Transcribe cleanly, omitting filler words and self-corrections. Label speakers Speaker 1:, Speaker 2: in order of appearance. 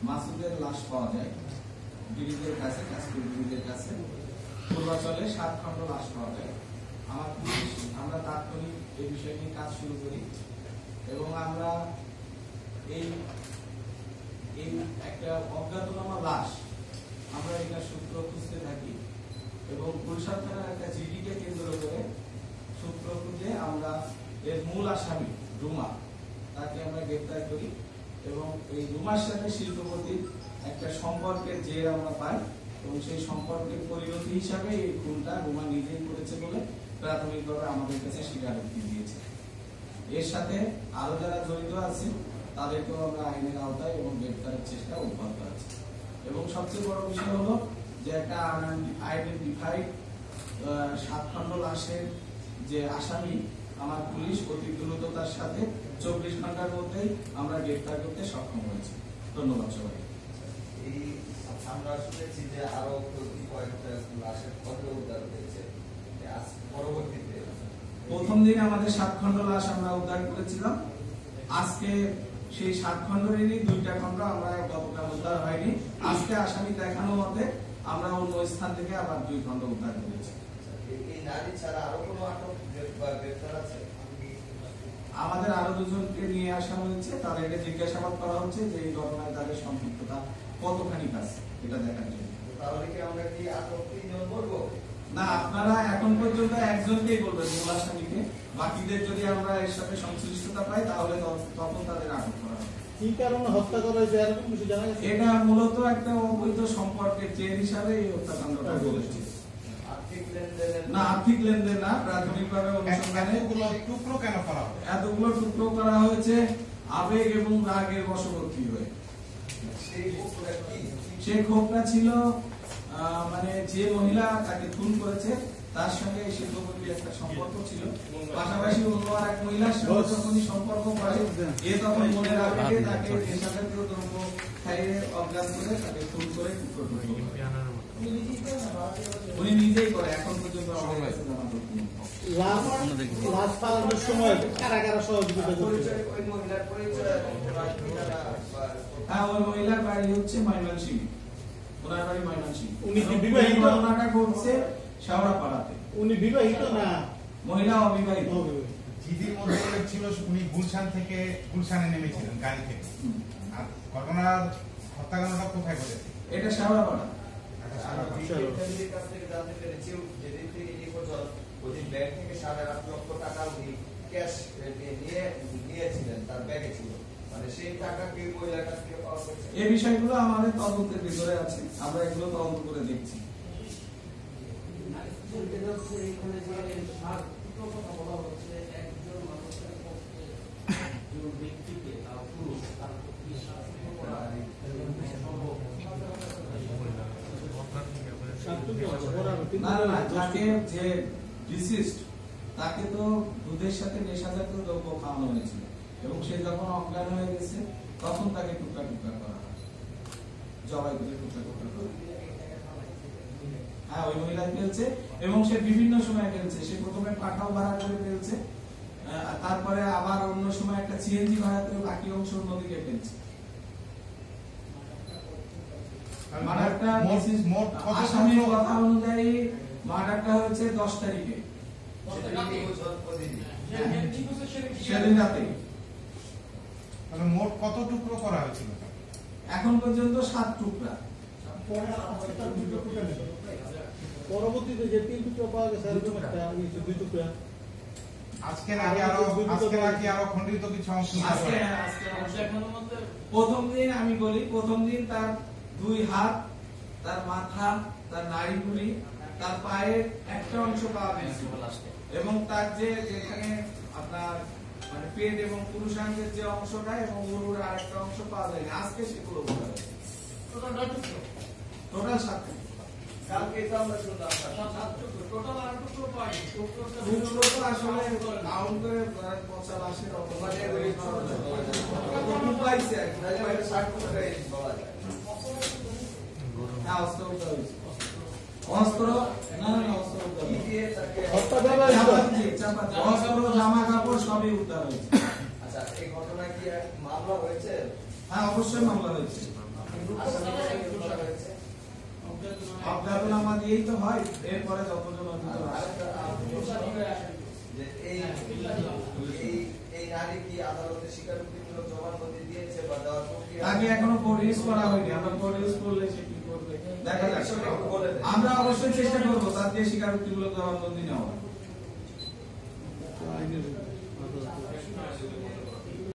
Speaker 1: মাসুদের লাশ পাওয়া যায় ব্রিজের কাছে, কাশ্মীর ব্রিজের কাছে। পূর্বাচলে 7 খণ্ড লাশ পাওয়া যায়। আমার পুলিশ আমরা তাৎক্ষণিক এই বিষয় নিয়ে কাজ শুরু করি এবং আমরা এই একটা অজ্ঞাতনামা লাশ আমরা এটা সূত্র খুঁজতে থাকি এবং গুলশান থানার একটা জিডিকে কেন্দ্র করে সূত্র খুঁজে আমরা এর মূল আসামি রুমা তাকে আমরা গ্রেফতার করি এবং এই রুমার সাথে শিল্পপতির একটা সম্পর্কের জের আমরা পাই এবং সেই সম্পর্কের পরিণতি হিসাবে এই খুনটা রুমা নিজেই করেছে বলে প্রাথমিকভাবে আমাদের কাছে স্বীকারোক্তি দিয়েছে। এর সাথে আরো যারা জড়িত আছে তাদেরকেও আমরা আইনের আওতায় এবং গ্রেফতারের চেষ্টা অব্যাহত আছে। এবং সবচেয়ে বড় বিষয় হলো যে একটা আইডেন্টিফাইড 7 খণ্ড লাশের যে আসামি আমার পুলিশ অতি দ্রুততার সাথে 24 ঘন্টার মধ্যেই আমরা গ্রেফতার করতে সক্ষম হয়েছি। ধন্যবাদ সবাই।
Speaker 2: আমরা শুনেছি যে আরো কয়েকটা লাশের ফটো উদ্ধার হয়েছে পরবর্তীতে।
Speaker 1: প্রথম দিন আমাদের 7 খণ্ড লাশ আমরা উদ্ধার করেছিলাম। আজকে সেই 7 খণ্ডেরই 2টা খণ্ড আমরা গতকাল উদ্ধার হয়নি। আজকে আসামি দেখানো মতে আমরা অন্য স্থান থেকে আবার 2 খণ্ড উদ্ধার করেছি।
Speaker 2: এই নারী ছাড়া আরো কোনো আটক বা গ্রেফতার আছে?
Speaker 1: আমাদের আরো 2 জনকে নিয়ে আসা হয়েছে, তাদেরকে জিজ্ঞাসাবাদ করা হচ্ছে যে এই ঘটনায় তাদের সম্পৃক্ততা কতখানি আছে এটা দেখার জন্য।
Speaker 2: তাহলে কি আমরা কি আটক 3 জন বলবো?
Speaker 1: না, আপনারা এখন পর্যন্ত একজনকেই বলবেন মূল আসামিকে। বাকিদের যদি আমরা এর সাথে সংশ্লিষ্টতা পাই তাহলে তখন তাদের আটক করা হবে।
Speaker 3: কি কারণে হত্যা করা হয়েছে এরকম কিছু জানা গেছে?
Speaker 1: এটা মূলত একটা অবৈধ সম্পর্কের জের হিসাবে এই হত্যাকাণ্ডটা ঘটেছে। না, আর্থিক লেনদেন না। প্রাথমিকভাবে অনুসন্ধানে
Speaker 4: টুকরো কেন করা হবে?
Speaker 1: এতগুলো টুকরো করা হয়েছে আবেগ এবং রাগের বশবর্তী হয়ে। সেই ক্ষোভটা ছিল মানে যে মহিলা তাকে খুন করেছে তার সঙ্গে শিল্পপতির একটা সম্পর্ক ছিল, পাশাপাশি অন্য আর এক মহিলার সঙ্গে যখনই সম্পর্ক করে এ তখন মনে রাখে তাকে নেশাজাতীয় দ্রব্য খাইয়ে অজ্ঞান করে তাকে খুন করে টুকরো টুকরো উনি নিজেই করে। এখন পর্যন্ত আমার কাছে জানা দরকার।
Speaker 3: লাশ পালানোর সময় কারা কারা সহযোগিতা করেছে?
Speaker 1: হ্যাঁ, ওই মহিলার বাড়ি হচ্ছে ময়মনসিংহ। ওনার বাড়ি ময়মনসিংহ।
Speaker 3: উনি কি বিবাহিত?
Speaker 1: ঘটনাটা ঘটছে শেওড়াপাড়াতে।
Speaker 3: উনি বিবাহিত না
Speaker 1: মহিলা অবিবাহিত।
Speaker 4: জিডির মধ্যে ছিল উনি গুলশান থেকে গুলশানে নেমেছিলেন গাড়ি থেকে। আর ঘটনার হত্যাকাণ্ডটা কোথায় ঘটেছে?
Speaker 1: এটা শেওড়াপাড়া।
Speaker 2: ব্যাংক থেকে 8.5 লক্ষ টাকা উনি ক্যাশ নিয়েছিলেন, তার ব্যাগে ছিল। মানে সেই টাকা কি মহিলার কাছ থেকে পাওয়া গেছে?
Speaker 1: এই বিষয়গুলো আমাদের তদন্তের ভিতরে আছে, আমরা এগুলো তদন্ত করে দেখছি। তাকে যে ডিসিস্ট তাকে তো দুধের সাথে নেশাজাতীয় দ্রব্য খাওয়ানো হয়েছিল এবং সে যখন অজ্ঞান হয়ে গেছে তখন তাকে টুকরা টুকরা করা হয়, জবাই করে টুকরা টুকরা করা। হ্যাঁ, ওই মহিলা ফেলছে এবং সে বিভিন্ন সময় ফেলছে। সে প্রথমে পাঠাও ভাড়া করে ফেলছে, তারপরে আবার অন্য সময় একটা সিএনজি ভাড়া করে বাকি অংশ নদীকে ফেলছে। আসামির কথা অনুযায়ী মার্ডারটা হয়েছে 10 তারিখে, সেদিন রাতে।
Speaker 4: মোট কত টুকরো করা হয়েছিল?
Speaker 1: এখন পর্যন্ত 7 টুকরা।
Speaker 3: পরবর্তীতে যে 3 টুকরা পাওয়া গেছে এরকম একটা 2 টুকরা।
Speaker 4: আজকে নাকি আরো খণ্ডিত কিছু অংশ আছে?
Speaker 1: প্রথম দিন আমি বলি, প্রথম দিন তার 2 হাত, তার মাথা, তার নাড়িগুলি, তার পায়ের একটা অংশ পাওয়া গেছে এবং তার যেখানে আপনার মানে পেট এবং পুরুষাঙ্গের যে অংশটা এবং উরুর আরেকটা অংশ পাওয়া যায়। আজকে সেগুলো বোঝা যাচ্ছে টোটাল 7 টুকরো।
Speaker 2: কালকে তো আমরা শুনলাম
Speaker 1: টোটাল 8 টুকরো পাই। টুকরো তো আসলে কাউন্ট করে 50 লাশের অপমানে পাইছে, একদম 60 টুকরো বলা যায়। হ্যাঁ, অস্ত্র উদ্ধার হয়েছে। অস্ত্র না অস্ত্র জামা কাপড় সবই উদ্ধার হয়েছে।
Speaker 2: আচ্ছা, এই ঘটনা কি মামলা হয়েছে?
Speaker 1: হ্যাঁ, অবশ্যই মামলা হয়েছে।
Speaker 2: করা হয়েছে?
Speaker 1: অজ্ঞাতনামা দিয়েই তো হয়, এরপরে যতজন অভিযোগ আসে।
Speaker 2: যে এই নারী কি আদালতে স্বীকারোক্তিমূলক জবানবন্দি দিয়েছে বা দেওয়ার প্রক্রিয়া?
Speaker 1: তাকে এখনো প্রডিউস করা হয়নি, আমরা প্রডিউস করলে সে কি করবে দেখা যাক।
Speaker 2: একটু বলে দেন।
Speaker 1: আমরা অবশ্যই চেষ্টা করবো তার দিয়ে স্বীকারোক্তিমূলক জবানবন্দি নেওয়া।
Speaker 3: আইনের